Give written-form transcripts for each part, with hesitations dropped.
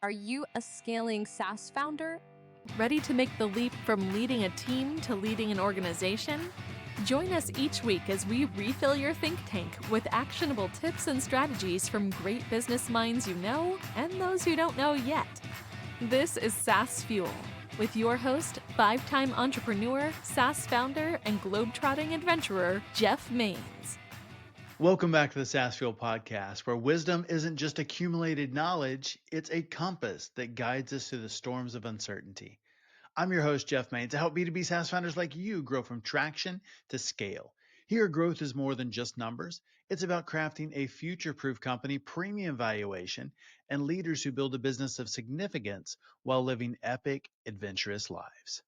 Are you a scaling SaaS founder? Ready to make the leap from leading a team to leading an organization? Join us each week as we refill your think tank with actionable tips and strategies from great business minds you know and those you don't know yet. This is SaaS Fuel with your host, 5-time entrepreneur, SaaS founder, and globetrotting adventurer, Jeff Maines. Welcome back to the SaaS Fuel podcast, where wisdom isn't just accumulated knowledge, it's a compass that guides us through the storms of uncertainty. I'm your host, Jeff Maines, to help B2B SaaS founders like you grow from traction to scale. Here, growth is more than just numbers. It's about crafting a future-proof company, premium valuation, and leaders who build a business of significance while living epic, adventurous lives.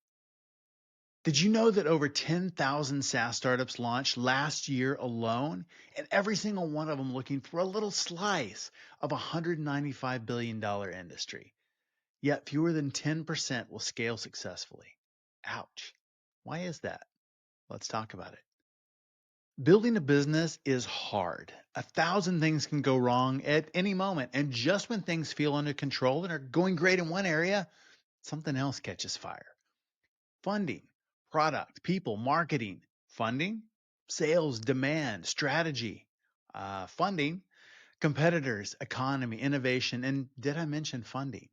Did you know that over 10,000 SaaS startups launched last year alone, and every single one of them looking for a little slice of a $195 billion industry? Yet fewer than 10% will scale successfully. Ouch. Why is that? Let's talk about it. Building a business is hard. 1,000 things can go wrong at any moment, and just when things feel under control and are going great in one area, something else catches fire. Funding, product, people, marketing, funding, sales, demand, strategy, funding, competitors, economy, innovation, and did I mention funding?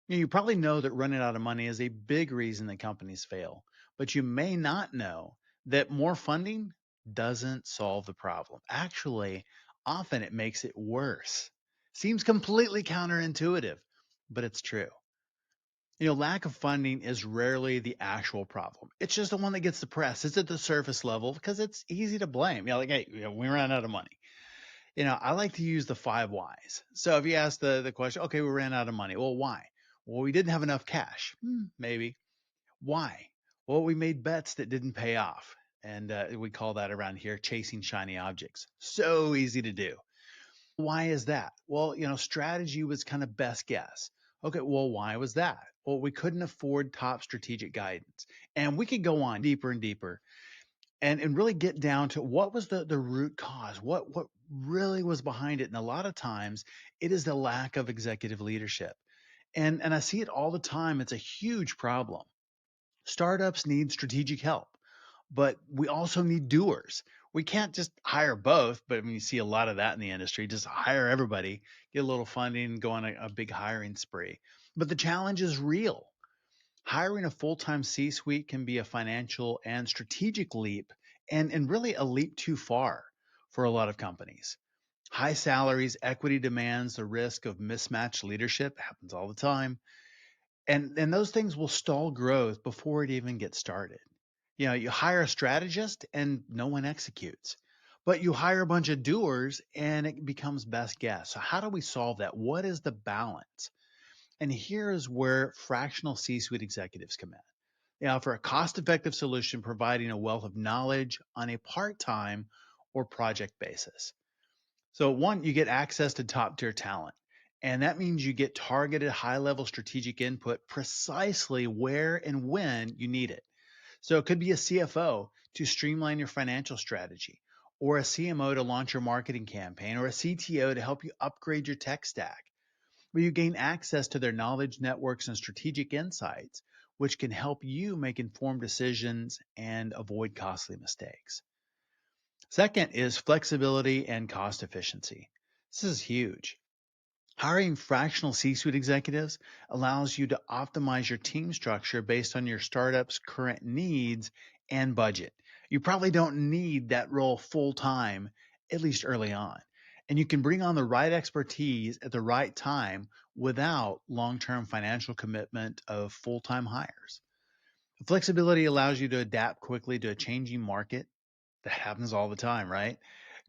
You probably know that running out of money is a big reason that companies fail, but you may not know that more funding doesn't solve the problem. Actually, often it makes it worse. Seems completely counterintuitive, but it's true. Lack of funding is rarely the actual problem. It's just the one that gets the press. It's at the surface level because it's easy to blame. Hey, we ran out of money. I like to use the 5 whys. So if you ask the question, okay, we ran out of money. Well, why? Well, we didn't have enough cash. Maybe. Why? Well, we made bets that didn't pay off. And we call that around here chasing shiny objects. So easy to do. Why is that? Well, strategy was kind of best guess. Okay, well, why was that? Well, we couldn't afford top strategic guidance. And we could go on deeper and deeper and really get down to what was the root cause, what really was behind it. And a lot of times it is the lack of executive leadership. And I see it all the time. It's a huge problem. Startups need strategic help, but we also need doers. We can't just hire both, but you see a lot of that in the industry. Just hire everybody, get a little funding, go on a big hiring spree. But the challenge is real. Hiring a full-time C-suite can be a financial and strategic leap, and really a leap too far for a lot of companies. High salaries, equity demands, the risk of mismatched leadership happens all the time. And those things will stall growth before it even gets started. You hire a strategist and no one executes. But you hire a bunch of doers and it becomes best guess. So how do we solve that? What is the balance? And here's where fractional C-suite executives come in. They offer a cost-effective solution providing a wealth of knowledge on a part-time or project basis. So one, you get access to top-tier talent. And that means you get targeted high-level strategic input precisely where and when you need it. So it could be a CFO to streamline your financial strategy, or a CMO to launch your marketing campaign, or a CTO to help you upgrade your tech stack, where you gain access to their knowledge networks and strategic insights, which can help you make informed decisions and avoid costly mistakes. Second is flexibility and cost efficiency. This is huge. Hiring fractional C-suite executives allows you to optimize your team structure based on your startup's current needs and budget. You probably don't need that role full time, at least early on. And you can bring on the right expertise at the right time without long-term financial commitment of full-time hires. Flexibility allows you to adapt quickly to a changing market. That happens all the time, right?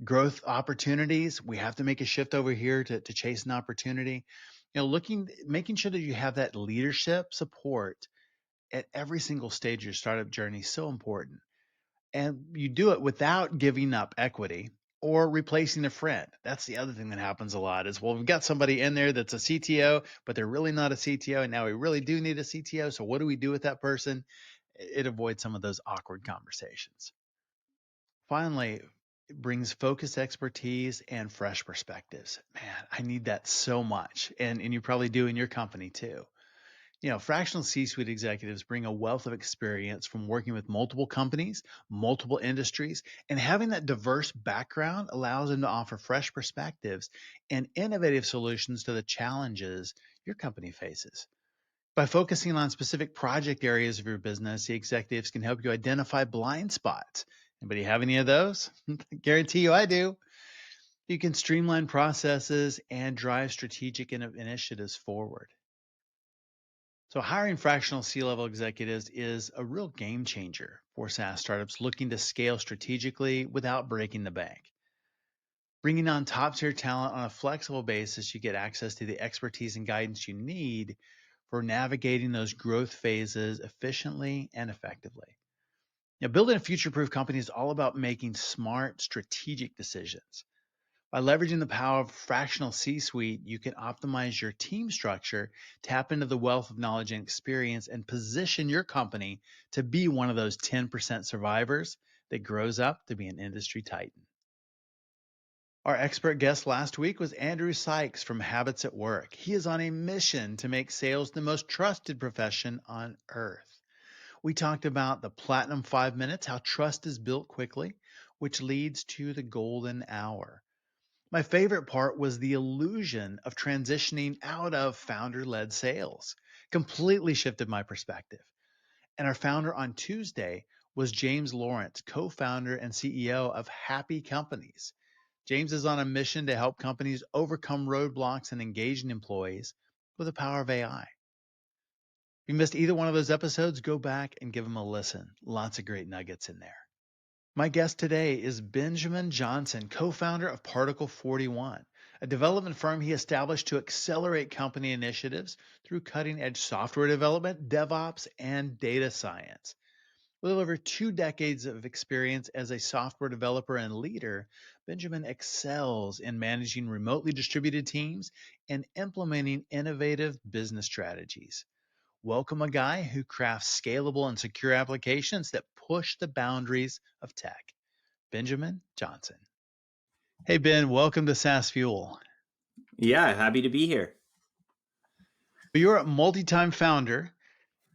Growth opportunities, we have to make a shift over here to chase an opportunity. Making sure that you have that leadership support at every single stage of your startup journey is so important. And you do it without giving up equity or replacing a friend. That's the other thing that happens a lot is, well, we've got somebody in there that's a CTO, but they're really not a CTO. And now we really do need a CTO. So what do we do with that person? It avoids some of those awkward conversations. Finally, It brings focused expertise and fresh perspectives. Man, I need that so much. And you probably do in your company too. Fractional C suite executives bring a wealth of experience from working with multiple companies, multiple industries, and having that diverse background allows them to offer fresh perspectives and innovative solutions to the challenges your company faces. By focusing on specific project areas of your business, the executives can help you identify blind spots. Anybody have any of those? Guarantee you I do. You can streamline processes and drive strategic initiatives forward. So, hiring fractional C level executives is a real game changer for SaaS startups looking to scale strategically without breaking the bank. Bringing on top tier talent on a flexible basis, you get access to the expertise and guidance you need for navigating those growth phases efficiently and effectively. Building a future proof company is all about making smart, strategic decisions. By leveraging the power of fractional C suite, you can optimize your team structure, tap into the wealth of knowledge and experience, and position your company to be one of those 10% survivors that grows up to be an industry titan. Our expert guest last week was Andrew Sykes from Habits at Work. He is on a mission to make sales the most trusted profession on earth. We talked about the Platinum 5 minutes, how trust is built quickly, which leads to the golden hour. My favorite part was the illusion of transitioning out of founder led sales. Completely shifted my perspective. And our founder on Tuesday was James Lawrence, co founder and CEO of Happy Companies. James is on a mission to help companies overcome roadblocks and engage employees with the power of AI. If you missed either one of those episodes, go back and give them a listen. Lots of great nuggets in there. My guest today is Benjamin Johnson, co-founder of Particle 41, a development firm he established to accelerate company initiatives through cutting-edge software development, DevOps, and data science. With over 2 decades of experience as a software developer and leader, Benjamin excels in managing remotely distributed teams and implementing innovative business strategies. Welcome a guy who crafts scalable and secure applications that push the boundaries of tech. Benjamin Johnson. Hey, Ben, welcome to SaaS Fuel. Yeah, happy to be here. You're a multi-time founder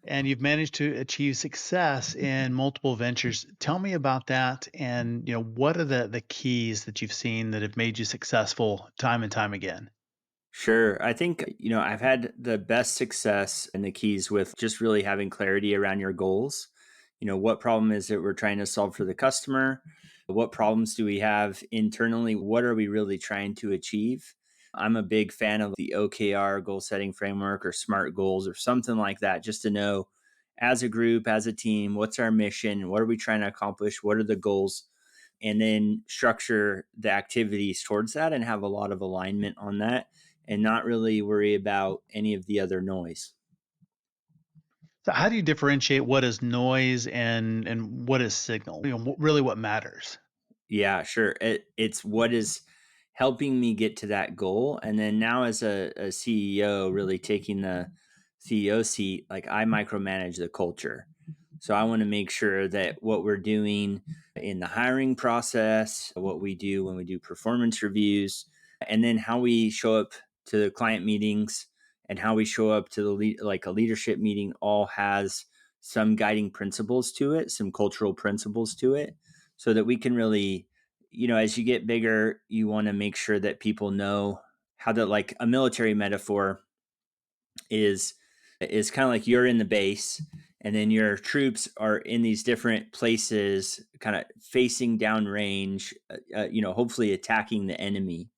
and you've managed to achieve success in multiple ventures. Tell me about that and what are the keys that you've seen that have made you successful time and time again? Sure. I think, I've had the best success and the keys with just really having clarity around your goals. What problem is it we're trying to solve for the customer? What problems do we have internally? What are we really trying to achieve? I'm a big fan of the OKR goal setting framework or SMART goals or something like that, just to know as a group, as a team, what's our mission? What are we trying to accomplish? What are the goals? And then structure the activities towards that and have a lot of alignment on that and not really worry about any of the other noise. So how do you differentiate what is noise and what is signal? Really what matters? Yeah, sure. It's what is helping me get to that goal. And then now, as a CEO, really taking the CEO seat, like I micromanage the culture. So I want to make sure that what we're doing in the hiring process, what we do when we do performance reviews, and then how we show up to the client meetings and how we show up to like a leadership meeting all has some guiding principles to it, some cultural principles to it, so that we can really, as you get bigger, you want to make sure that people know how to, like a military metaphor is kind of like you're in the base and then your troops are in these different places kind of facing downrange, hopefully attacking the enemy.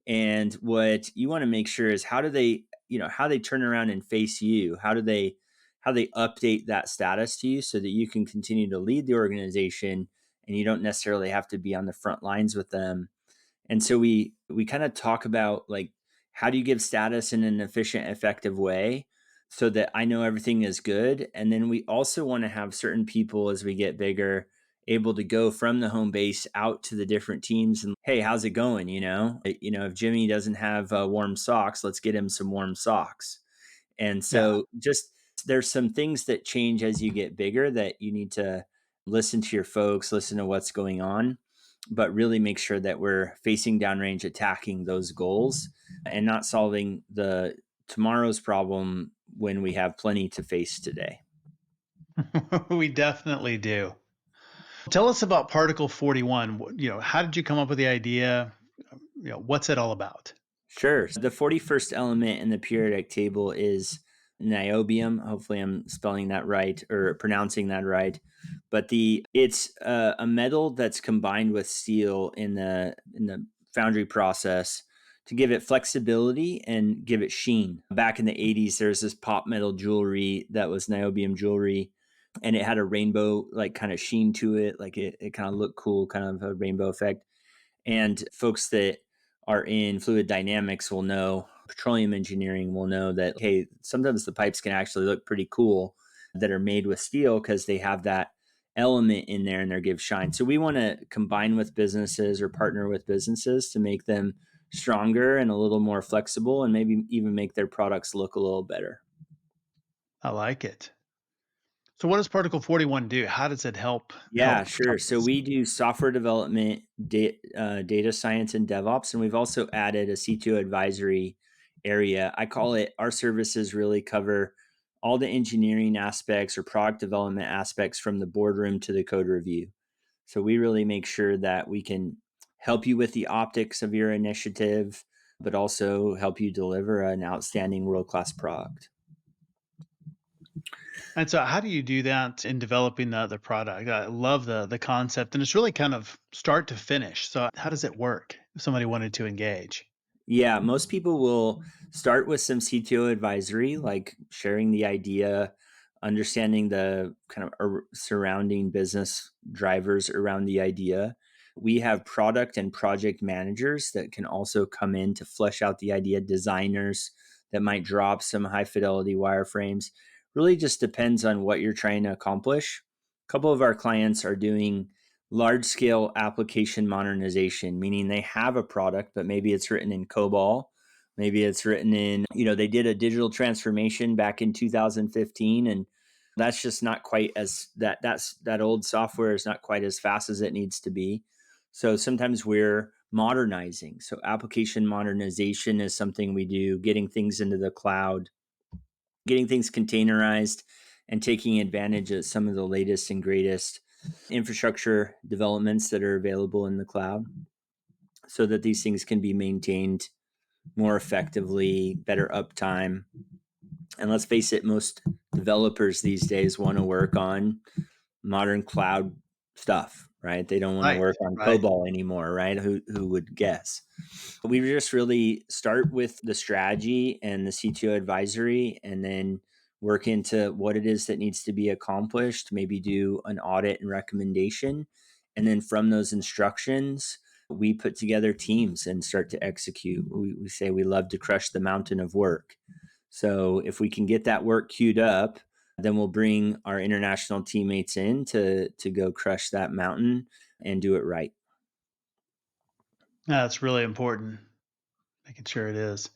And what you want to make sure is how do they, how they turn around and face you? How they update that status to you so that you can continue to lead the organization and you don't necessarily have to be on the front lines with them. And so we kind of talk about, like, how do you give status in an efficient, effective way so that I know everything is good. And then we also want to have certain people, as we get bigger, able to go from the home base out to the different teams and, hey, how's it going? If Jimmy doesn't have warm socks, let's get him some warm socks. And Yeah. so just there's some things that change as you get bigger that you need to listen to your folks, listen to what's going on. but really make sure that we're facing downrange, attacking those goals, and not solving the tomorrow's problem when we have plenty to face today. We definitely do. Tell us about Particle 41. How did you come up with the idea? What's it all about? Sure. The 41st element in the periodic table is niobium. Hopefully, I'm spelling that right or pronouncing that right. But it's a metal that's combined with steel in the foundry process to give it flexibility and give it sheen. Back in the 80s, there's this pop metal jewelry that was niobium jewelry, and it had a rainbow like kind of sheen to it, like it kind of looked cool, kind of a rainbow effect. And folks that are in fluid dynamics will know, petroleum engineering will know that, hey, sometimes the pipes can actually look pretty cool that are made with steel because they have that element in there and they give shine. So we want to combine with businesses or partner with businesses to make them stronger and a little more flexible and maybe even make their products look a little better. I like it. So what does Particle 41 do? How does it Yeah, help sure. So companies? we do software development, data science, and DevOps, and we've also added a CTO advisory area. I call it our services really cover all the engineering aspects or product development aspects from the boardroom to the code review. So we really make sure that we can help you with the optics of your initiative, but also help you deliver an outstanding world-class product. And so how do you do that in developing the product? I love the concept, and it's really kind of start to finish. So how does it work if somebody wanted to engage? Yeah, most people will start with some CTO advisory, like sharing the idea, understanding the kind of surrounding business drivers around the idea. We have product and project managers that can also come in to flesh out the idea, designers that might drop some high fidelity wireframes. Really just depends on what you're trying to accomplish. A couple of our clients are doing large scale application modernization, meaning they have a product, but maybe it's written in COBOL. Maybe it's written in, they did a digital transformation back in 2015, and that's just not quite as that old software is not quite as fast as it needs to be. So sometimes we're modernizing. So application modernization is something we do, getting things into the cloud, getting things containerized, and taking advantage of some of the latest and greatest infrastructure developments that are available in the cloud so that these things can be maintained more effectively, better uptime. And let's face it, most developers these days want to work on modern cloud stuff, right? They don't want to Right, work on right. COBOL anymore, right? Who would guess? We just really start with the strategy and the CTO advisory and then work into what it is that needs to be accomplished, maybe do an audit and recommendation. And then from those instructions, we put together teams and start to execute. We say we love to crush the mountain of work. So if we can get that work queued up, then we'll bring our international teammates in to go crush that mountain and do it right. That's really important, making sure it is.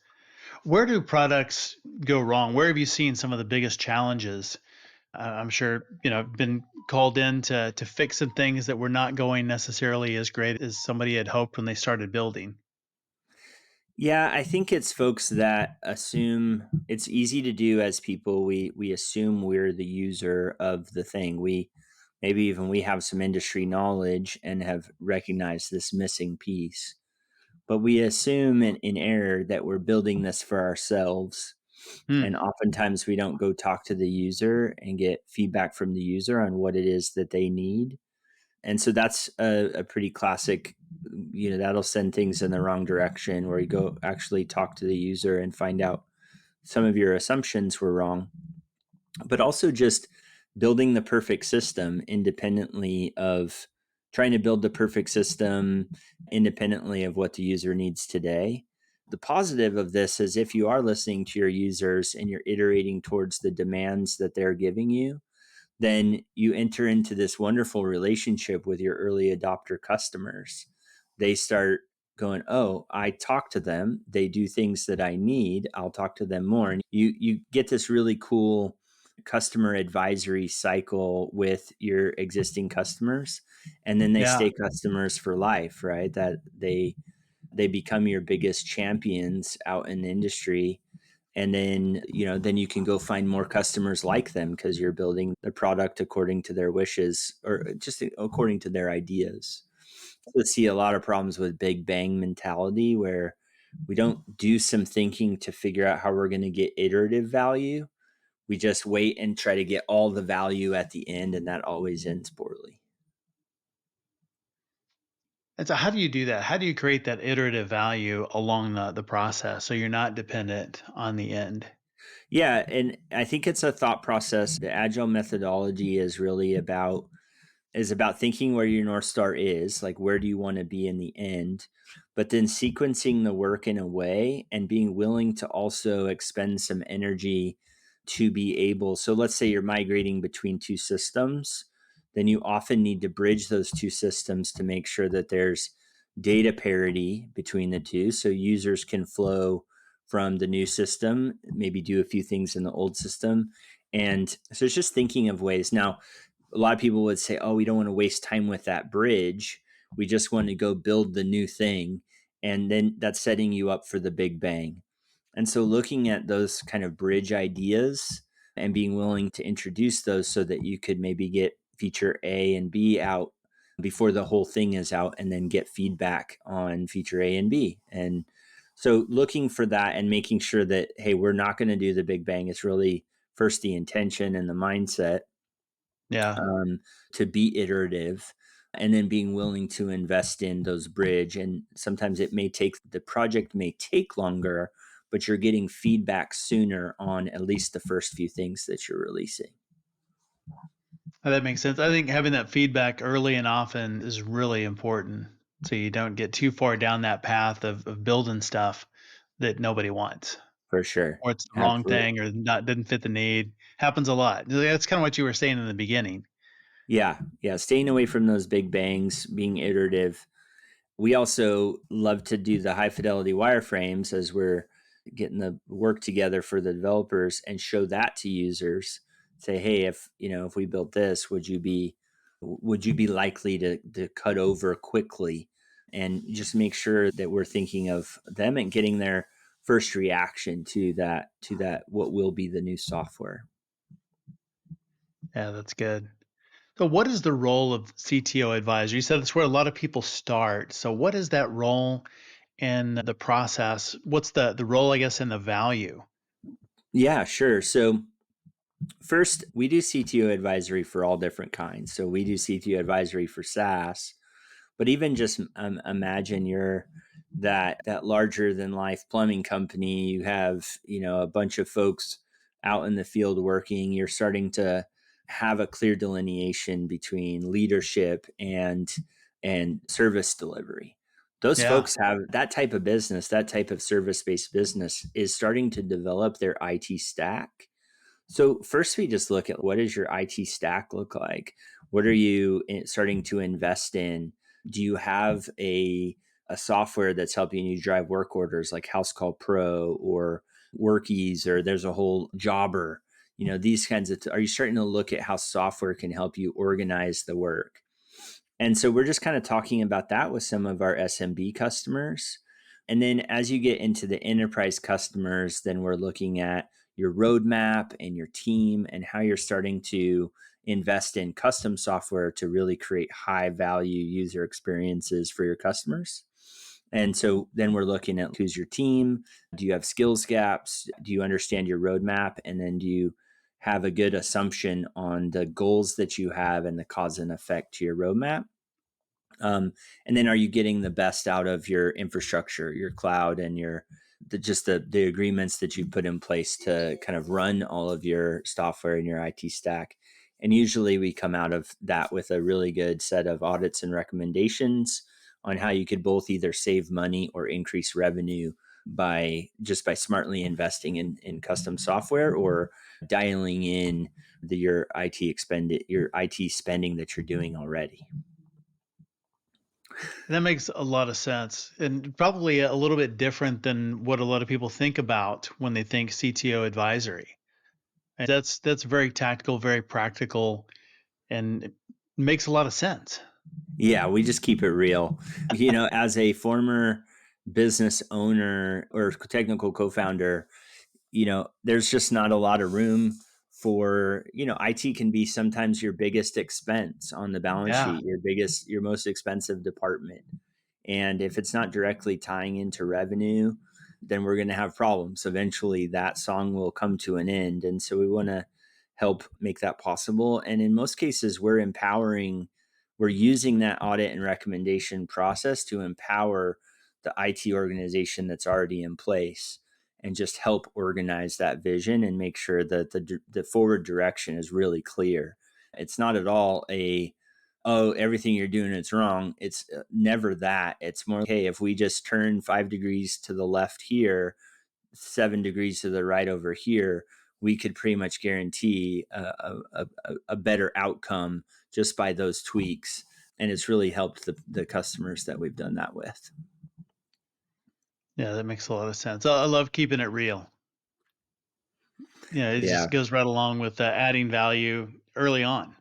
Where do products go wrong? Where have you seen some of the biggest challenges? I'm sure, been called in to fix some things that were not going necessarily as great as somebody had hoped when they started building. Yeah, I think it's folks that assume it's easy to do as people. We assume we're the user of the thing. We maybe even we have some industry knowledge and have recognized this missing piece. But we assume in error that we're building this for ourselves. And Hmm. oftentimes we don't go talk to the user and get feedback from the user on what it is that they need. And so that's a pretty classic, that'll send things in the wrong direction where you go actually talk to the user and find out some of your assumptions were wrong. But also just building the perfect system independently of trying to build the perfect system independently of what the user needs today. The positive of this is if you are listening to your users and you're iterating towards the demands that they're giving you, then you enter into this wonderful relationship with your early adopter customers. They start going, oh, I talk to them. They do things that I need. I'll talk to them more. And you get this really cool customer advisory cycle with your existing customers, and then they Yeah. stay customers for life, right? That they become your biggest champions out in the industry, and then then you can go find more customers like them because you're building the product according to their wishes or just according to their ideas. I see a lot of problems with big bang mentality where we don't do some thinking to figure out how we're going to get iterative value. We just wait and try to get all the value at the end, and that always ends poorly. And so how do you do that? How do you create that iterative value along the process so you're not dependent on the end? Yeah, and I think it's a thought process. The agile methodology is about thinking where your North Star is, like where do you want to be in the end, but then sequencing the work in a way and being willing to also expend some energy to be able. So let's say you're migrating between two systems, then you often need to bridge those two systems to make sure that there's data parity between the two so users can flow from the new system, maybe do a few things in the old system. And so it's just thinking of ways. Now, a lot of people would say, oh, we don't want to waste time with that bridge. We just want to go build the new thing. And then that's setting you up for the big bang. And so looking at those kind of bridge ideas and being willing to introduce those so that you could maybe get feature A and B out before the whole thing is out and then get feedback on feature A and B. And so looking for that and making sure that, hey, we're not going to do the big bang. It's really first the intention and the mindset Yeah. um, to be iterative, and then being willing to invest in those bridge. And sometimes the project may take longer, but you're getting feedback sooner on at least the first few things that you're releasing. That makes sense. I think having that feedback early and often is really important so you don't get too far down that path of building stuff that nobody wants. For sure. Or it's the wrong Absolutely. thing or not didn't fit the need. Happens a lot. That's kind of what you were saying in the beginning. Yeah. Yeah. Staying away from those big bangs, being iterative. We also love to do the high fidelity wireframes as we're getting the work together for the developers and show that to users. Say, hey, if we built this, would you be likely to cut over quickly? And just make sure that we're thinking of them and getting their first reaction to that what will be the new software. Yeah, that's good. So what is the role of CTO advisor? You said that's where a lot of people start. So what is that role in the process? What's the role, I guess, and the value? Yeah, sure. So first, we do CTO advisory for all different kinds. So we do CTO advisory for SaaS, but even just imagine you're that larger than life plumbing company. You have a bunch of folks out in the field working. You're starting to have a clear delineation between leadership and service delivery. Those Yeah. folks have that type of business, that type of service based business is starting to develop their IT stack. So first, we just look at what does your IT stack look like? What are you starting to invest in? Do you have a software that's helping you drive work orders like House Call Pro or Workies, or there's a whole Jobber? These kinds of. Are you starting to look at how software can help you organize the work? And so we're just kind of talking about that with some of our SMB customers. And then as you get into the enterprise customers, then we're looking at your roadmap and your team and how you're starting to invest in custom software to really create high value user experiences for your customers. And so then we're looking at who's your team? Do you have skills gaps? Do you understand your roadmap? And then do you have a good assumption on the goals that you have and the cause and effect to your roadmap? And then are you getting the best out of your infrastructure, your cloud, and the agreements that you put in place to kind of run all of your software and your IT stack? And usually we come out of that with a really good set of audits and recommendations on how you could both either save money or increase revenue by smartly investing in custom software or dialing in your IT spending that you're doing already. That makes a lot of sense and probably a little bit different than what a lot of people think about when they think CTO advisory. And that's very tactical, very practical, and it makes a lot of sense. Yeah, we just keep it real. As a former business owner or technical co-founder, there's just not a lot of room for, IT can be sometimes your biggest expense on the balance Yeah. sheet, your most expensive department. And if it's not directly tying into revenue, then we're going to have problems. Eventually, that song will come to an end. And so we want to help make that possible. And in most cases, we're using that audit and recommendation process to empower the IT organization that's already in place and just help organize that vision and make sure that the forward direction is really clear. It's not at all everything you're doing is wrong. It's never that. It's more, hey, if we just turn 5 degrees to the left here, 7 degrees to the right over here, we could pretty much guarantee a better outcome just by those tweaks. And it's really helped the customers that we've done that with. Yeah, that makes a lot of sense. I love keeping it real. Yeah, it Yeah. just goes right along with adding value early on.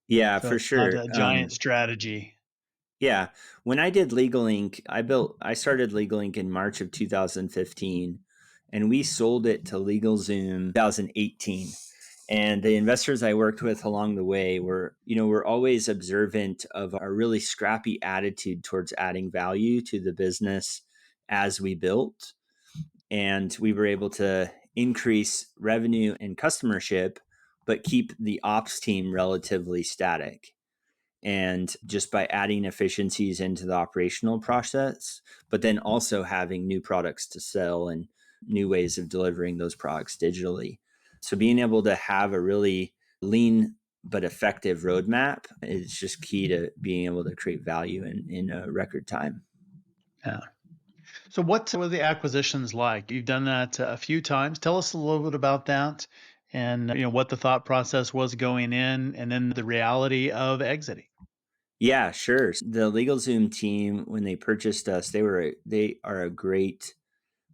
Yeah, So for it's not sure. a giant strategy. Yeah. When I did Legal Inc., I started Legal Inc. in March of 2015, and we sold it to LegalZoom 2018. And the investors I worked with along the way were always observant of our really scrappy attitude towards adding value to the business as we built. And we were able to increase revenue and customership, but keep the ops team relatively static. And just by adding efficiencies into the operational process, but then also having new products to sell and new ways of delivering those products digitally. So being able to have a really lean but effective roadmap is just key to being able to create value in a record time. Yeah. So what were the acquisitions like? You've done that a few times. Tell us a little bit about that, and what the thought process was going in, and then the reality of exiting. Yeah, sure. The LegalZoom team, when they purchased us, they are a great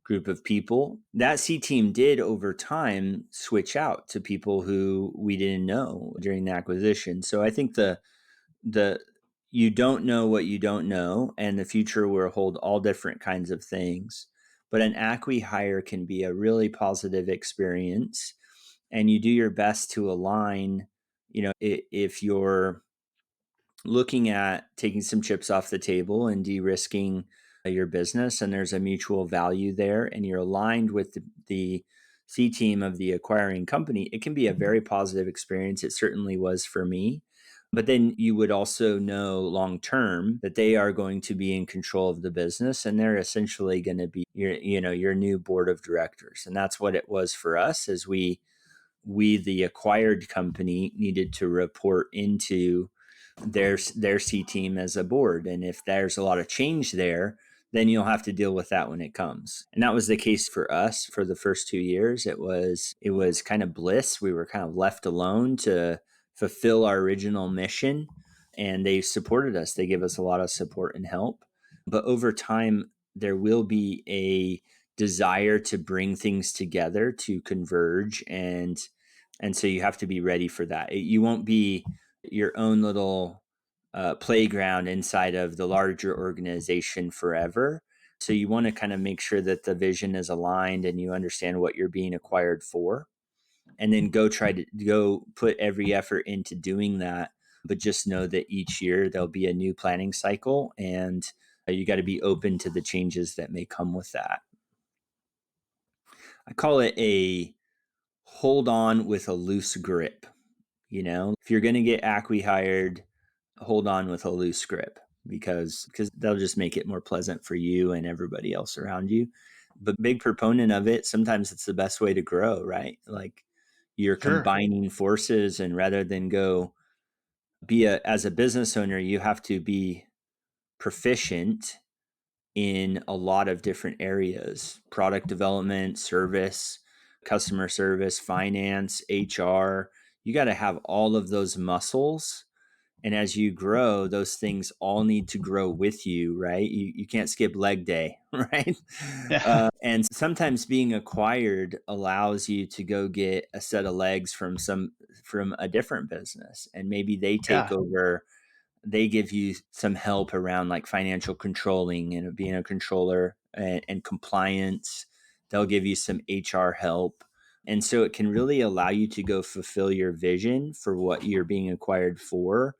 group of people. That C team did over time switch out to people who we didn't know during the acquisition. So I think the you don't know what you don't know, and the future will hold all different kinds of things. But an acqui hire can be a really positive experience, and you do your best to align. If you're looking at taking some chips off the table and de-risking your business, and there's a mutual value there, and you're aligned with the C team of the acquiring company, it can be a very positive experience. It certainly was for me. But then you would also know long term that they are going to be in control of the business, and they're essentially going to be your new board of directors. And that's what it was for us, as we the acquired company needed to report into their C team as a board. And if there's a lot of change there, then you'll have to deal with that when it comes. And that was the case for us for the first 2 years. It was kind of bliss. We were kind of left alone to fulfill our original mission, and they supported us. They gave us a lot of support and help. But over time, there will be a desire to bring things together to converge, and so you have to be ready for that. You won't be your own little playground inside of the larger organization forever. So you want to kind of make sure that the vision is aligned and you understand what you're being acquired for, and then go put every effort into doing that. But just know that each year there'll be a new planning cycle, and you got to be open to the changes that may come with that. I call it a hold on with a loose grip. If you're going to get acqui hired, hold on with a loose grip, because they'll just make it more pleasant for you and everybody else around you. But big proponent of it, sometimes it's the best way to grow, right? Like, you're Sure. combining forces, and rather than go as a business owner, you have to be proficient in a lot of different areas: product development, service, customer service, finance, HR. You got to have all of those muscles, And as you grow, those things all need to grow with you, right? You can't skip leg day, right? Yeah. And sometimes being acquired allows you to go get a set of legs from a different business, and maybe they take Yeah. over. They give you some help around like financial controlling and being a controller and compliance. They'll give you some HR help. And so it can really allow you to go fulfill your vision for what you're being acquired for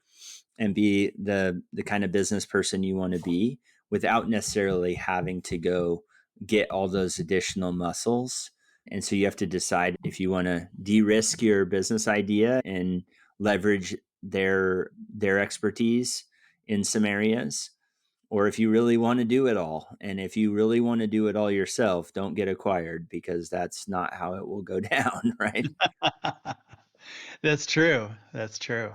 and be the kind of business person you want to be without necessarily having to go get all those additional muscles. And so you have to decide if you want to de-risk your business idea and leverage their expertise in some areas, or if you really want to do it all. And if you really want to do it all yourself, don't get acquired, because that's not how it will go down, right? That's true. That's true.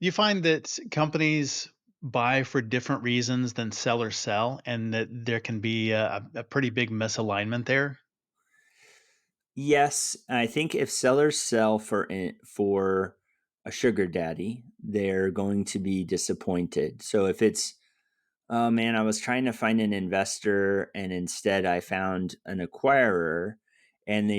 You find that companies buy for different reasons than sell or sell, and that there can be a pretty big misalignment there? Yes, I think if sellers sell for a sugar daddy, they're going to be disappointed. So if it's, oh man, I was trying to find an investor and instead I found an acquirer, and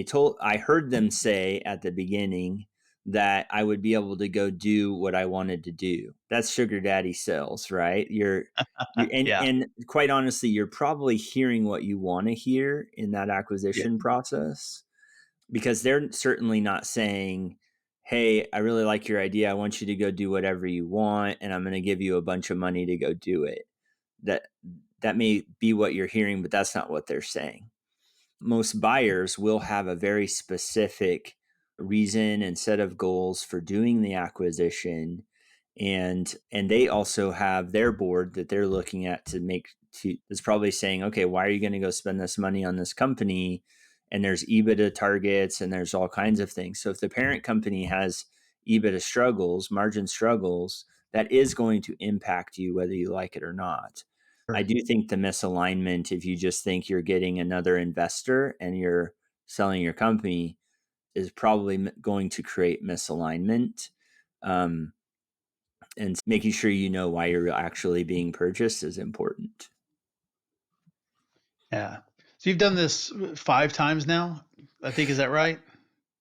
I heard them say at the beginning that I would be able to go do what I wanted to do. That's sugar daddy sales, right? Yeah. And quite honestly, you're probably hearing what you want to hear in that Yeah. acquisition process, because they're certainly not saying, "Hey, I really like your idea. I want you to go do whatever you want, and I'm going to give you a bunch of money to go do it." That that may be what you're hearing, but that's not what they're saying. Most buyers will have a very specific reason and set of goals for doing the acquisition, and they also have their board that they're looking at to make to is probably saying, okay, why are you going to go spend this money on this company? And there's EBITDA targets and there's all kinds of things. So if the parent company has EBITDA struggles, margin struggles, that is going to impact you whether you like it or not. I Sure. do think the misalignment, if you just think you're getting another investor and you're selling your company, is probably going to create misalignment. Um, and making sure you know why you're actually being purchased is important. Yeah. So you've done this 5 times now, I think, is that right?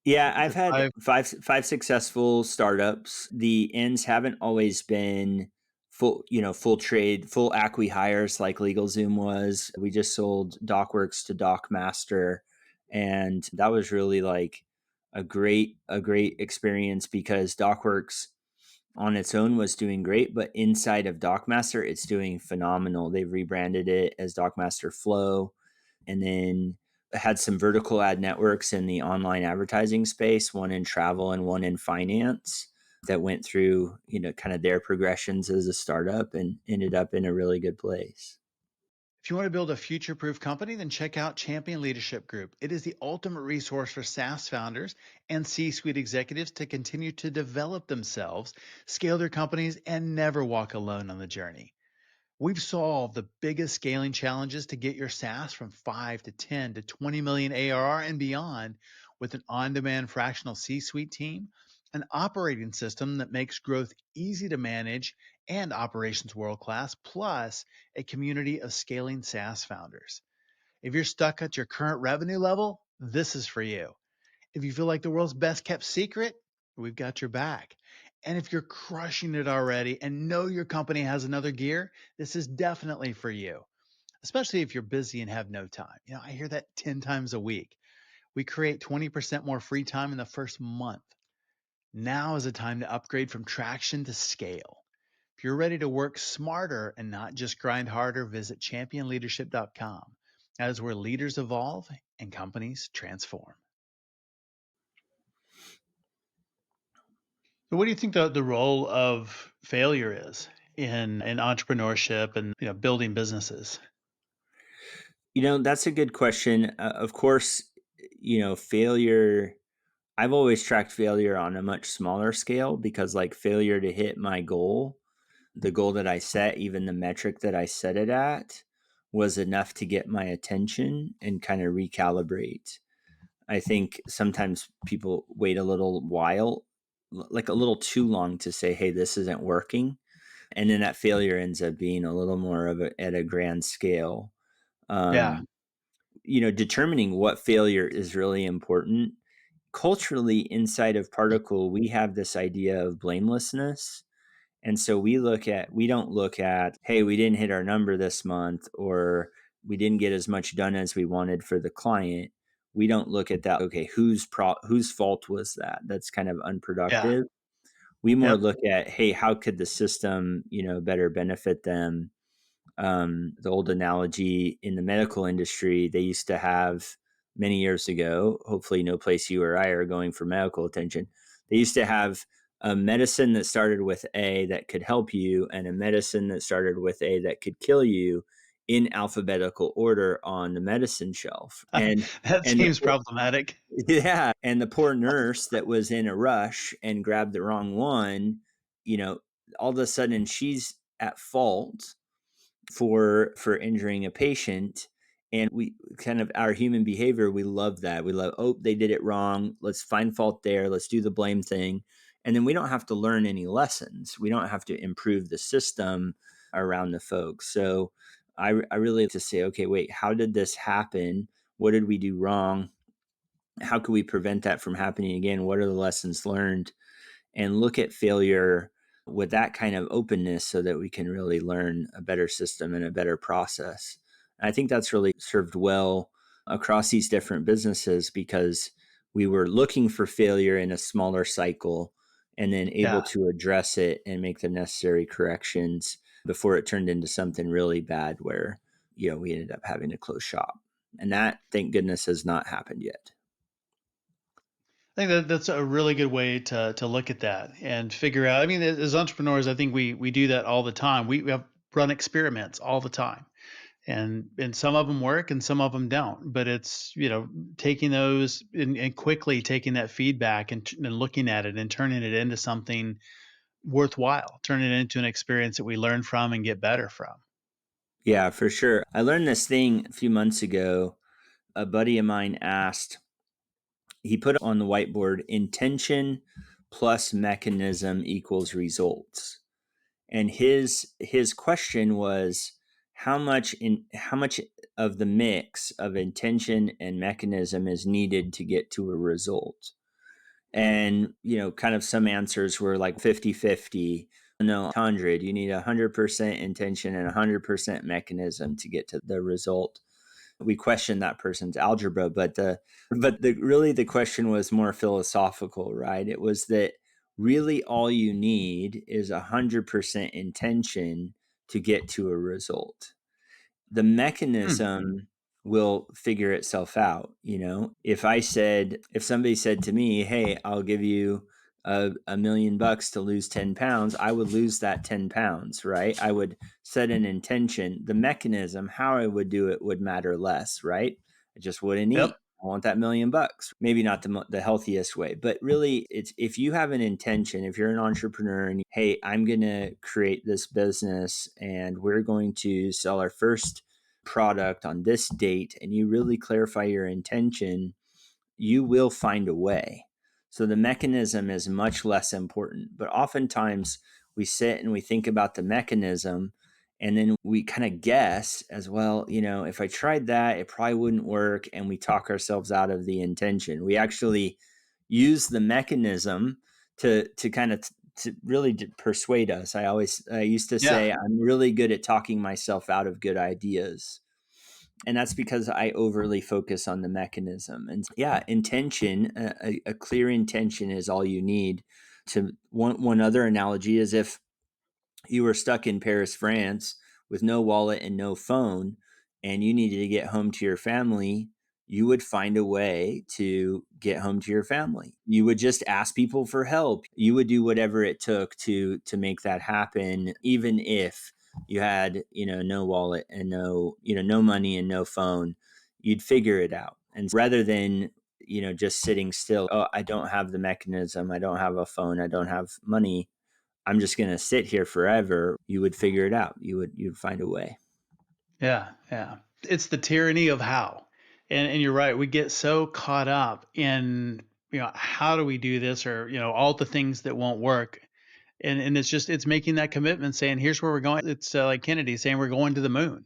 Yeah, Is I've it had 5? five successful startups. The ends haven't always been full trade, full acqui hires like LegalZoom was. We just sold DocWorks to DocMaster, and that was really like a great experience, because DocWorks on its own was doing great, but inside of DocMaster, it's doing phenomenal. They've rebranded it as DocMaster Flow, and then had some vertical ad networks in the online advertising space, one in travel and one in finance, that went through, kind of their progressions as a startup and ended up in a really good place. If you want to build a future proof company, then check out Champion Leadership Group. It is the ultimate resource for SaaS founders and C suite executives to continue to develop themselves, scale their companies, and never walk alone on the journey. We've solved the biggest scaling challenges to get your SaaS from 5 to 10 to 20 million ARR and beyond with an on demand fractional C suite team, an operating system that makes growth easy to manage and operations world class, plus a community of scaling SaaS founders. If you're stuck at your current revenue level, this is for you. If you feel like the world's best kept secret, we've got your back. And if you're crushing it already and know your company has another gear, this is definitely for you, especially if you're busy and have no time. I hear that 10 times a week. We create 20% more free time in the first month. Now is the time to upgrade from traction to scale. If you're ready to work smarter and not just grind harder, visit championleadership.com. That is where leaders evolve and companies transform. So what do you think the role of failure is in entrepreneurship and building businesses? That's a good question. Of course, failure. I've always tracked failure on a much smaller scale, because like failure to hit my goal, the goal that I set, even the metric that I set it at, was enough to get my attention and kind of recalibrate. I think sometimes people wait a little while like a little too long to say, hey, this isn't working. And then that failure ends up being a little more of a, at a grand scale. Yeah. Um, determining what failure is really important. Culturally, inside of Particle, we have this idea of blamelessness. And so we don't look at, hey, we didn't hit our number this month, or we didn't get as much done as we wanted for the client. We don't look at that, okay, whose fault was that? That's kind of Yeah. unproductive. We more Yep. look at, hey, how could the system, better benefit them? The old analogy in the medical industry, they used to have many years ago, hopefully no place you or I are going for medical attention. They used to have a medicine that started with A that could help you, and a medicine that started with A that could kill you, in alphabetical order on the medicine shelf. And That and the seems problematic. yeah, and the poor nurse that was in a rush and grabbed the wrong one, you know, all of a sudden she's at fault for injuring a patient. And we kind of, our human behavior, we love that. We love, oh, they did it wrong, let's find fault there, let's do the blame thing. And then we don't have to learn any lessons, we don't have to improve the system around the folks. So I really have to say, okay, wait, how did this happen? What did we do wrong? How can we prevent that from happening again? What are the lessons learned? And look at failure with that kind of openness so that we can really learn a better system and a better process. And I think that's really served well across these different businesses, because we were looking for failure in a smaller cycle and then able Yeah. to address it and make the necessary corrections before it turned into something really bad where, we ended up having to close shop. And that, thank goodness, has not happened yet. I think that's a really good way to look at that and figure out. I mean, as entrepreneurs, I think we do that all the time. We have run experiments all the time, and some of them work and some of them don't. But it's taking those and quickly taking that feedback and looking at it and turning it into something worthwhile, turning it into an experience that we learn from and get better from. Yeah, for sure. I learned this thing a few months ago. A buddy of mine asked, he put on the whiteboard, intention plus mechanism equals results. And his question was, how much of the mix of intention and mechanism is needed to get to a result? And kind of some answers were like 50-50. No, 100, you need 100% intention and 100% mechanism to get to the result. We questioned that person's algebra, but the really the question was more philosophical, right? It was that really all you need is 100% intention to get to a result. The Hmm. mechanism will figure itself out. If somebody said to me, hey, I'll give you a million bucks to lose 10 pounds, I would lose that 10 pounds, right? I would set an intention. The mechanism, how I would do it, would matter less, right? I just wouldn't eat. Yep. I want that million bucks. Maybe not the healthiest way, but really, it's if you have an intention, if you're an entrepreneur and, hey, I'm going to create this business and we're going to sell our first product on this date, and you really clarify your intention, you will find a way. So the mechanism is much less important. But oftentimes we sit and we think about the mechanism, and then we kind of guess as well, if I tried that, it probably wouldn't work. And we talk ourselves out of the intention. We actually use the mechanism to kind of to really persuade us. I used to Yeah. say, I'm really good at talking myself out of good ideas. And that's because I overly focus on the mechanism. And yeah, intention, a clear intention is all you need. To one other analogy is, if you were stuck in Paris, France, with no wallet and no phone, and you needed to get home to your family, you would find a way to get home to your family. You would just ask people for help. You would do whatever it took to make that happen, even if you had, no wallet and no money and no phone. You'd figure it out. And rather than, just sitting still, oh, I don't have the mechanism, I don't have a phone, I don't have money, I'm just going to sit here forever, you would figure it out. You'd find a way. Yeah. Yeah. It's the tyranny of how. And you're right. We get so caught up in how do we do this, or all the things that won't work. And it's making that commitment, saying, here's where we're going. It's like Kennedy saying we're going to the moon.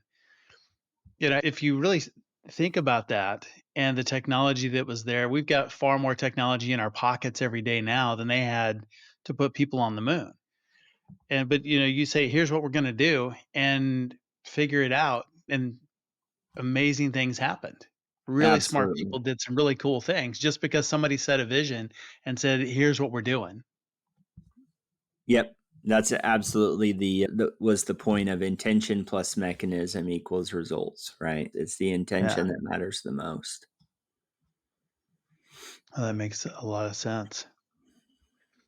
If you really think about that and the technology that was there, we've got far more technology in our pockets every day now than they had to put people on the moon. But you say, here's what we're going to do, and figure it out, and amazing things happened. Really smart Absolutely. people did some really cool things just because somebody set a vision and said, here's what we're doing. Yep. That's absolutely the was the point of intention plus mechanism equals results, right? It's the Yeah. intention that matters the most. Oh, that makes a lot of sense.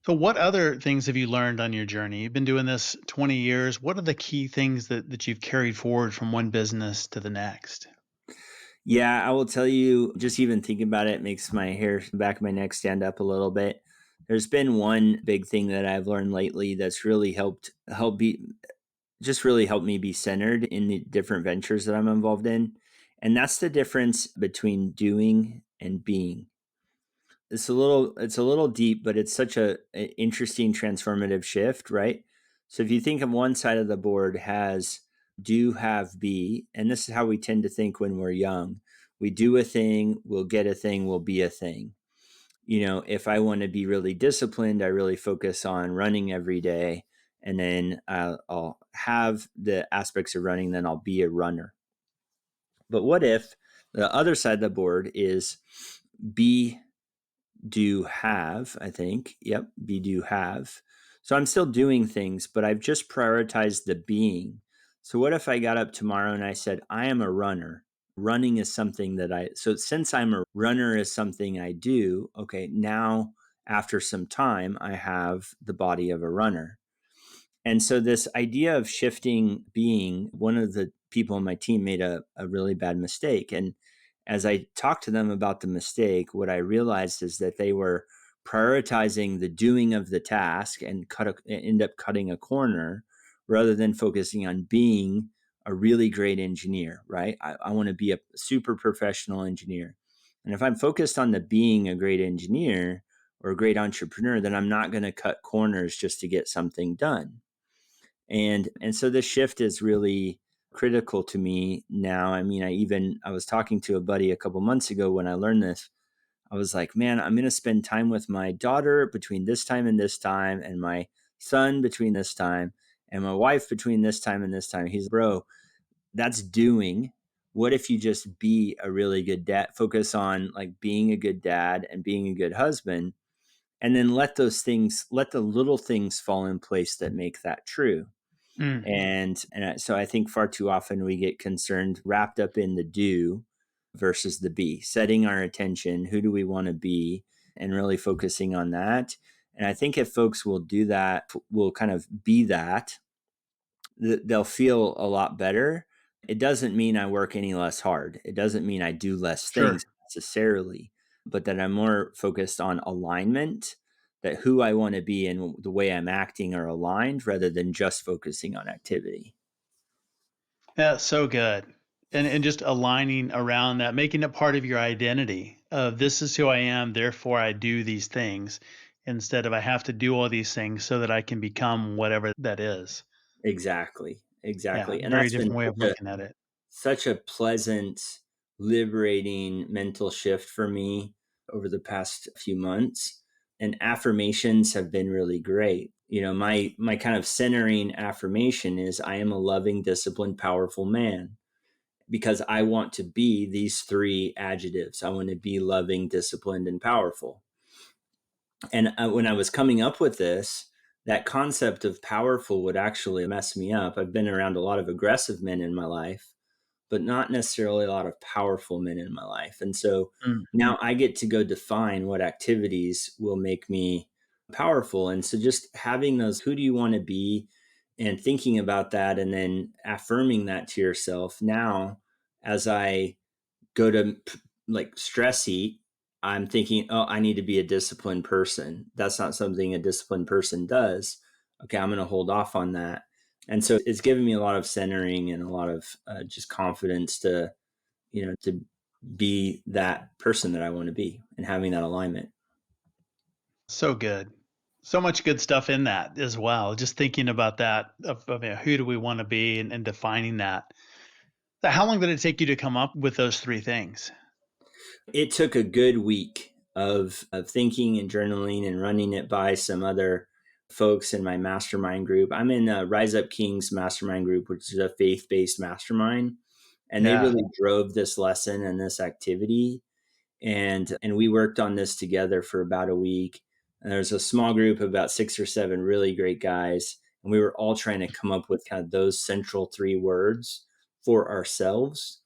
So what other things have you learned on your journey? You've been doing this 20 years. What are the key things that you've carried forward from one business to the next? Yeah, I will tell you, just even thinking about it makes my hair back of my neck stand up a little bit. There's been one big thing that I've learned lately that's really really helped me be centered in the different ventures that I'm involved in. And that's the difference between doing and being. It's a little deep, but it's such a interesting transformative shift, right? So if you think of one side of the board has do, have, be, and this is how we tend to think when we're young. We do a thing, we'll get a thing, we'll be a thing. If I want to be really disciplined, I really focus on running every day, and then I'll have the aspects of running, then I'll be a runner. But what if the other side of the board is be, do, have, I think. Yep, be, do, have. So I'm still doing things, but I've just prioritized the being. So what if I got up tomorrow and I said, I am a runner? Running is something so since I'm a runner is something I do, okay, now after some time, I have the body of a runner. And so this idea of shifting being, one of the people on my team made a really bad mistake. And as I talked to them about the mistake, what I realized is that they were prioritizing the doing of the task and end up cutting a corner rather than focusing on being a really great engineer, right? I want to be a super professional engineer. And if I'm focused on the being a great engineer or a great entrepreneur, then I'm not going to cut corners just to get something done. And so this shift is really critical to me now. I mean, I was talking to a buddy a couple months ago when I learned this. I was like, man, I'm going to spend time with my daughter between this time and this time, and my son between this time, and my wife between this time and this time. He's, bro, that's doing. What if you just be a really good dad, focus on like being a good dad and being a good husband, and then let the little things fall in place that make that true. Mm. So I think far too often we get concerned, wrapped up in the do versus the be, setting our attention. Who do we want to be? And really focusing on that. And I think if folks will do that, will kind of be that, they'll feel a lot better. It doesn't mean I work any less hard. It doesn't mean I do less Sure. things necessarily, but that I'm more focused on alignment, that who I want to be and the way I'm acting are aligned rather than just focusing on activity. Yeah, so good. And just aligning around that, making it part of your identity of, this is who I am, therefore I do these things, instead of I have to do all these things so that I can become whatever that is. Exactly. Yeah, Exactly. And very that's been different way of looking at it. such a pleasant, liberating mental shift for me over the past few months. And affirmations have been really great. My kind of centering affirmation is I am a loving, disciplined, powerful man, because I want to be these three adjectives. I want to be loving, disciplined, and powerful. And when I was coming up with this, that concept of powerful would actually mess me up. I've been around a lot of aggressive men in my life, but not necessarily a lot of powerful men in my life. And so Mm. now I get to go define what activities will make me powerful. And so just having those, who do you want to be, and thinking about that and then affirming that to yourself. Now, as I go to like stress eat, I'm thinking, oh, I need to be a disciplined person. That's not something a disciplined person does. Okay, I'm going to hold off on that. And so it's given me a lot of centering and a lot of just confidence to be that person that I want to be and having that alignment. So good. So much good stuff in that as well. Just thinking about that of who do we want to be and defining that. So how long did it take you to come up with those three things? It took a good week of thinking and journaling and running it by some other folks in my mastermind group. I'm in Rise Up Kings mastermind group, which is a faith-based mastermind, and they Yeah. really drove this lesson and this activity. And we worked on this together for about a week. And there's a small group of about 6 or 7 really great guys, and we were all trying to come up with kind of those central 3 words for ourselves.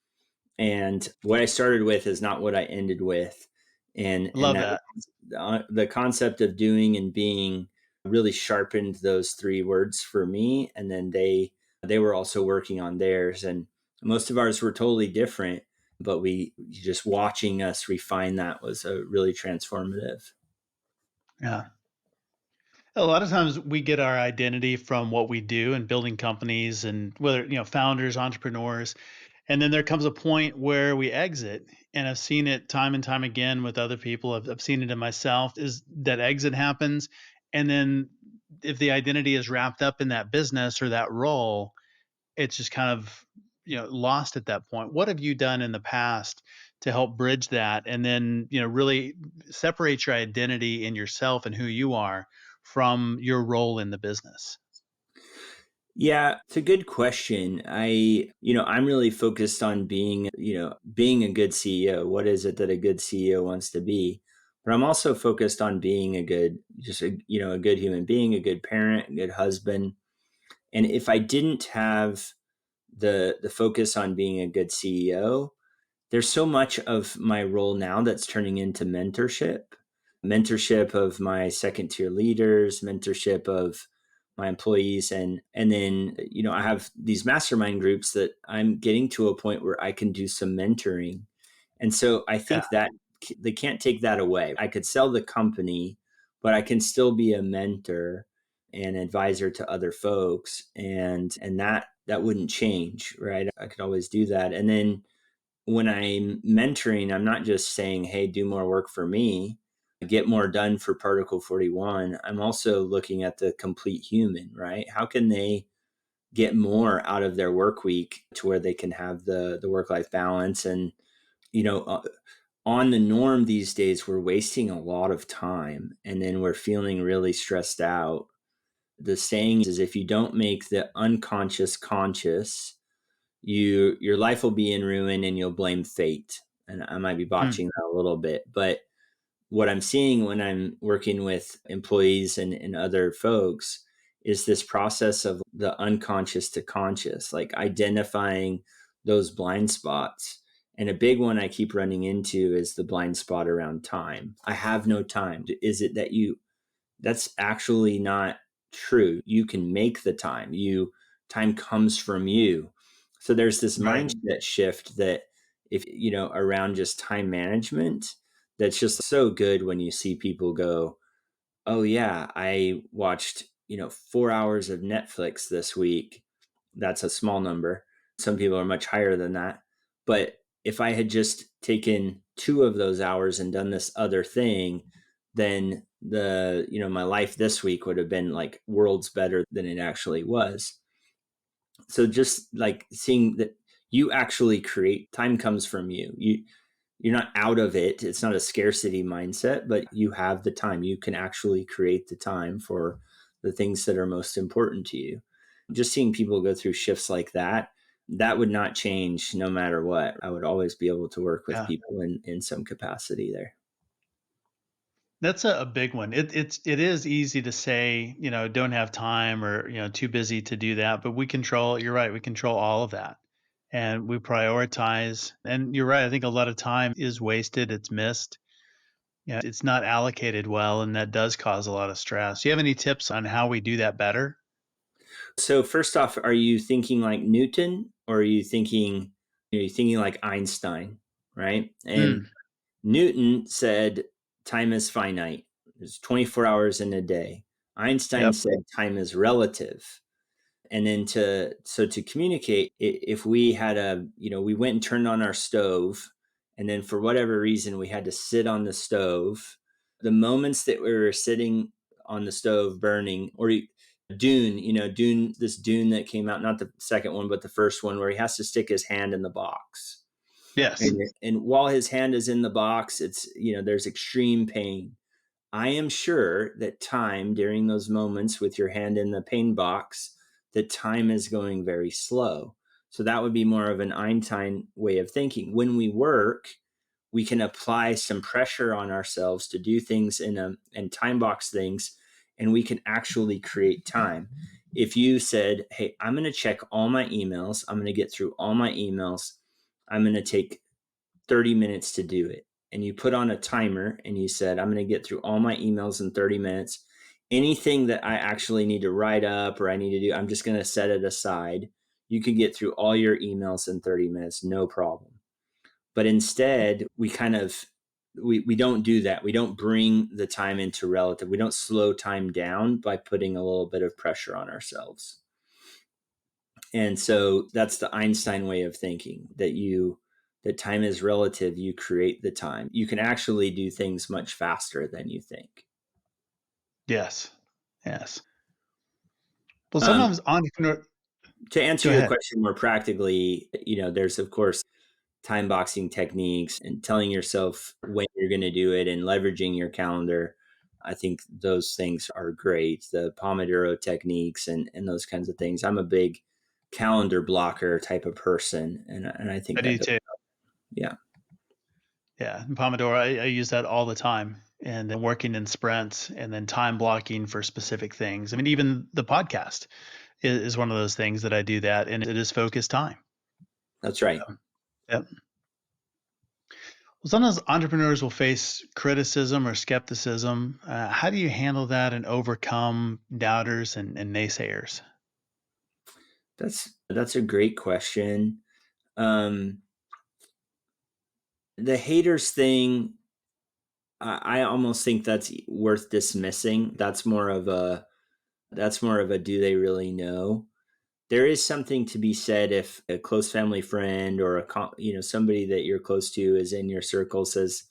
And what I started with is not what I ended with. And Love that that. the concept of doing and being really sharpened those 3 words for me. And then they were also working on theirs, and most of ours were totally different, but we just watching us refine that was a really transformative. Yeah. A lot of times we get our identity from what we do in building companies and whether, founders, entrepreneurs. And then there comes a point where we exit. And I've seen it time and time again with other people. I've seen it in myself is that exit happens. And then if the identity is wrapped up in that business or that role, it's just kind of, lost at that point. What have you done in the past to help bridge that and then, really separate your identity in yourself and who you are from your role in the business? Yeah, it's a good question. I'm really focused on being a good CEO. What is it that a good CEO wants to be? But I'm also focused on being a good human being, a good parent, a good husband. And if I didn't have the focus on being a good CEO, there's so much of my role now that's turning into mentorship of my second tier leaders, mentorship of my employees. And then I have these mastermind groups that I'm getting to a point where I can do some mentoring. And so I Yeah. think that they can't take that away. I could sell the company, but I can still be a mentor and advisor to other folks, and that wouldn't change, right? I could always do that. And then when I'm mentoring, I'm not just saying, hey, do more work for me, get more done for Particle 41. I'm also looking at the complete human, right? How can they get more out of their work week to where they can have the work life balance? And, you know, uh, on the norm these days, we're wasting a lot of time and then we're feeling really stressed out. The saying is if you don't make the unconscious conscious, your life will be in ruin and you'll blame fate. And I might be Mm. botching that a little bit, but what I'm seeing when I'm working with employees and other folks is this process of the unconscious to conscious, like identifying those blind spots. And a big one I keep running into is the blind spot around time. I have no time. Is it that that's actually not true. You can make the time. Time comes from you. So there's this Right. mindset shift that if around just time management that's just so good when you see people go, "Oh yeah, I watched, 4 hours of Netflix this week." That's a small number. Some people are much higher than that. But if I had just taken 2 of those hours and done this other thing, then my life this week would have been like worlds better than it actually was. So just like seeing that you actually create time comes from you. You're not out of it. It's not a scarcity mindset, but you have the time. You can actually create the time for the things that are most important to you. Just seeing people go through shifts like that would not change no matter what. I would always be able to work with Yeah. people in some capacity there. That's a big one. It is easy to say, don't have time or, too busy to do that, but you're right, we control all of that. And we prioritize. And you're right, I think a lot of time is wasted, it's missed. Yeah, it's not allocated well, and that does cause a lot of stress. Do you have any tips on how we do that better? So first off, are you thinking like Newton or are you thinking like Einstein, right? And Mm, Newton said time is finite. There's 24 hours in a day. Einstein yep. said time is relative. And then to communicate, if we had we went and turned on our stove, and then for whatever reason we had to sit on the stove, The moments that we were sitting on the stove burning, or Dune, this Dune that came out, not the second one, but the first one, where he has to stick his hand in the box. Yes. And while his hand is in the box, it's, there's extreme pain. I am sure that time during those moments with your hand in the pain box, that time is going very slow. So that would be more of an Einstein way of thinking. When we work, we can apply some pressure on ourselves to do things and time box things, and we can actually create time. If you said, hey, I'm going to check all my emails, I'm going to get through all my emails, I'm going to take 30 minutes to do it, and you put on a timer and you said, I'm going to get through all my emails in 30 minutes, anything that I actually need to write up or I need to do, I'm just going to set it aside. You can get through all your emails in 30 minutes, no problem. But instead, we don't do that. We don't bring the time into relative. We don't slow time down by putting a little bit of pressure on ourselves. And so that's the Einstein way of thinking, that time is relative. You create the time. You can actually do things much faster than you think. Yes. Yes. Well, Um, sometimes entrepreneur. to answer Go your ahead. question more practically, there's of course time boxing techniques and telling yourself when you're going to do it and leveraging your calendar. I think those things are great. The Pomodoro techniques and those kinds of things. I'm a big calendar blocker type of person, and I I think that do goes, too. yeah, Yeah. And Pomodoro, I use that all the time. And then working in sprints and then time blocking for specific things. I mean, even the podcast is one of those things that I do that, and it is focused time. that's right. Yep. Well, sometimes entrepreneurs will face criticism or skepticism. How do you handle that and overcome doubters and naysayers? That's a great question. Um, the haters thing, I almost think that's worth dismissing. That's more of a do they really know? There is something to be said if a close family friend or somebody that you're close to is in your circle says,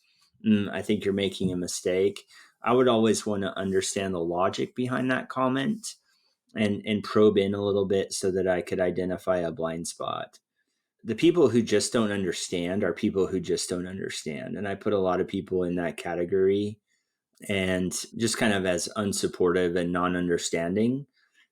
I think you're making a mistake. I would always want to understand the logic behind that comment and probe in a little bit so that I could identify a blind spot. The people who just don't understand are people who just don't understand, and I put a lot of people in that category, and just kind of as unsupportive and non-understanding.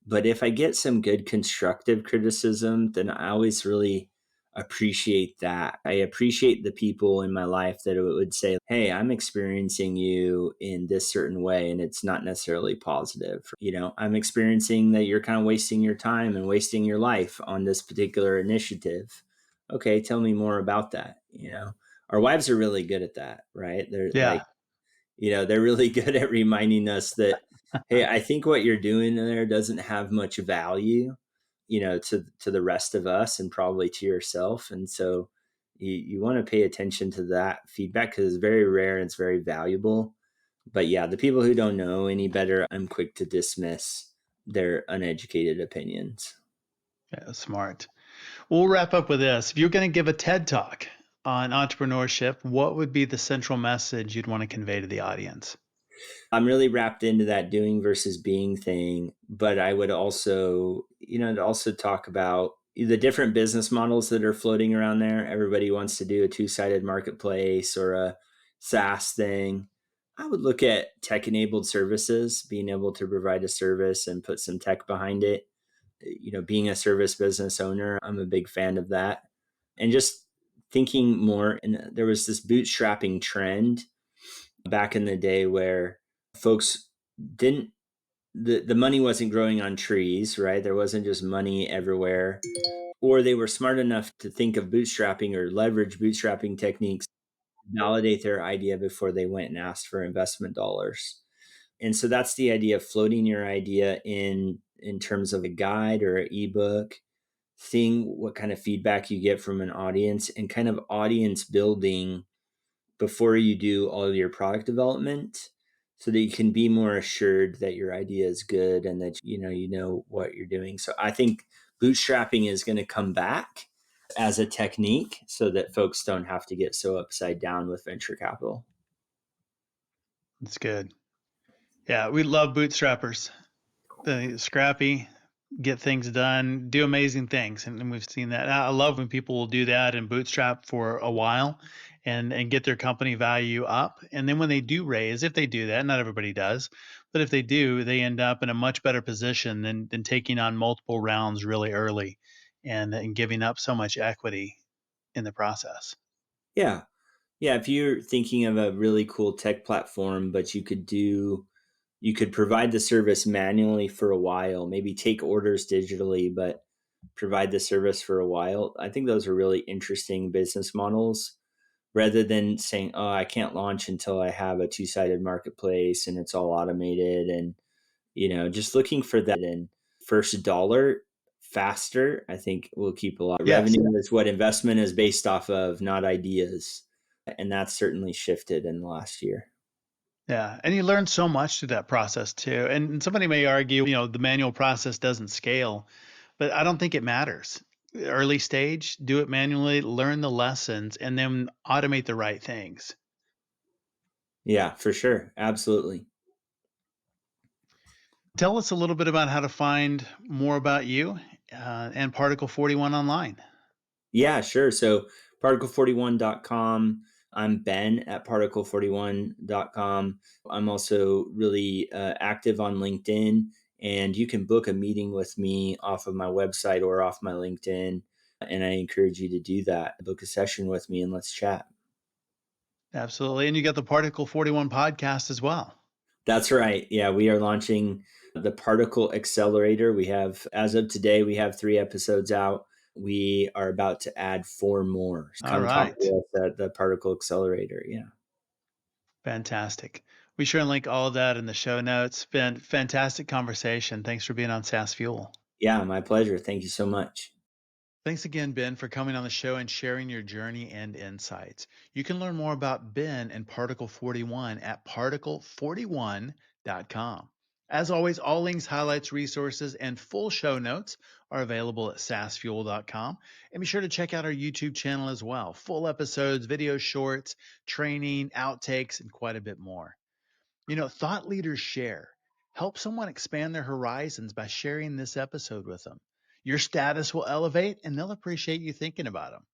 But if I get some good constructive criticism, then I always really appreciate that. I appreciate the people in my life that would say, hey, I'm experiencing you in this certain way, and it's not necessarily positive. I'm experiencing that you're kind of wasting your time and wasting your life on this particular initiative. Okay, tell me more about that. Our wives are really good at that, right? They're Yeah. like, they're really good at reminding us that, hey, I think what you're doing in there doesn't have much value, to the rest of us and probably to yourself. And so you want to pay attention to that feedback because it's very rare and it's very valuable. But yeah, the people who don't know any better, I'm quick to dismiss their uneducated opinions. Yeah. Smart. We'll wrap up with this. If you're going to give a TED talk on entrepreneurship, what would be the central message you'd want to convey to the audience? I'm really wrapped into that doing versus being thing, but I would also, to also talk about the different business models that are floating around there. Everybody wants to do a two-sided marketplace or a SaaS thing. I would look at tech-enabled services, being able to provide a service and put some tech behind it. Being a service business owner, I'm a big fan of that. And just thinking more, and there was this bootstrapping trend back in the day where folks didn't the money wasn't growing on trees, right? There wasn't just money everywhere, or they were smart enough to think of bootstrapping or leverage bootstrapping techniques, validate their idea before they went and asked for investment dollars. And so that's the idea of floating your idea in terms of a guide or an ebook, seeing what kind of feedback you get from an audience, and kind of audience building before you do all of your product development, so that you can be more assured that your idea is good and that you know what you're doing. So I think bootstrapping is going to come back as a technique so that folks don't have to get so upside down with venture capital. It's good. Yeah, we love bootstrappers. Scrappy, get things done, do amazing things, and we've seen that. I love when people will do that and bootstrap for a while, and get their company value up, and then when they do raise, if they do that, not everybody does, but if they do, they end up in a much better position than taking on multiple rounds really early, and giving up so much equity in the process. Yeah. Yeah. If you're thinking of a really cool tech platform, but you could provide the service manually for a while, maybe take orders digitally, but provide the service for a while. I think those are really interesting business models rather than saying, oh, I can't launch until I have a two-sided marketplace and it's all automated. And, just looking for that in first dollar faster, I think will keep a lot of Yes. revenue. Is what investment is based off of, not ideas. And that's certainly shifted in the last year. Yeah, and you learn so much through that process too. And somebody may argue, the manual process doesn't scale, but I don't think it matters. Early stage, do it manually, learn the lessons, and then automate the right things. Yeah, for sure. Absolutely. Tell us a little bit about how to find more about you and Particle 41 online. Yeah, sure. So particle41.com. I'm Ben at particle41.com. I'm also really active on LinkedIn, and you can book a meeting with me off of my website or off my LinkedIn. And I encourage you to do that. Book a session with me and let's chat. Absolutely. And you got the Particle 41 podcast as well. That's right. Yeah, we are launching the Particle Accelerator. As of today, we have 3 episodes out. We are about to add 4 more. All Come talk right. to us at the Particle Accelerator. Yeah. Fantastic. We sure link all of that in the show notes. Been fantastic conversation. Thanks for being on SaaS Fuel. Yeah, my pleasure. Thank you so much. Thanks again, Ben, for coming on the show and sharing your journey and insights. You can learn more about Ben and Particle 41 at particle41.com. As always, all links, highlights, resources, and full show notes are available at saasfuel.com. And be sure to check out our YouTube channel as well. Full episodes, video shorts, training, outtakes, and quite a bit more. Thought leaders share. Help someone expand their horizons by sharing this episode with them. Your status will elevate and they'll appreciate you thinking about them.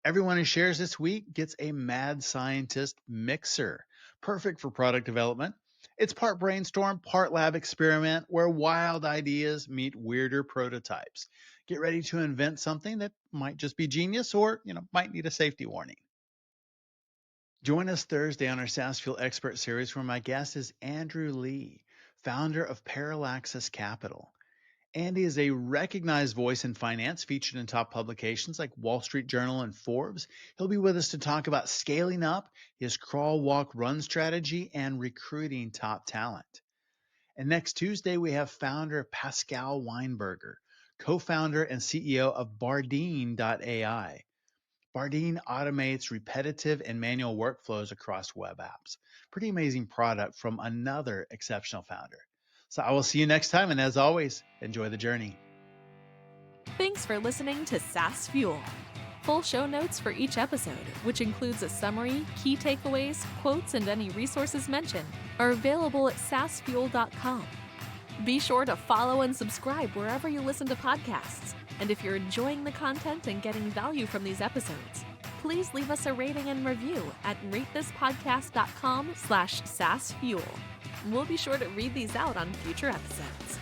Everyone who shares this week gets a Mad Scientist mixer, perfect for product development. It's part brainstorm, part lab experiment where wild ideas meet weirder prototypes. Get ready to invent something that might just be genius or, might need a safety warning. Join us Thursday on our SaaS Fuel Expert Series where my guest is Andrew Lee, founder of Parallaxis Capital. Andy is a recognized voice in finance featured in top publications like Wall Street Journal and Forbes. He'll be with us to talk about scaling up his crawl, walk, run strategy and recruiting top talent. And next Tuesday, we have founder Pascal Weinberger, co-founder and CEO of Bardeen.ai. Bardeen automates repetitive and manual workflows across web apps. Pretty amazing product from another exceptional founder. So I will see you next time. And as always, enjoy the journey. Thanks for listening to SaaS Fuel. Full show notes for each episode, which includes a summary, key takeaways, quotes, and any resources mentioned, are available at saasfuel.com. Be sure to follow and subscribe wherever you listen to podcasts. And if you're enjoying the content and getting value from these episodes, please leave us a rating and review at ratethispodcast.com/SaaSFuel. We'll be sure to read these out on future episodes.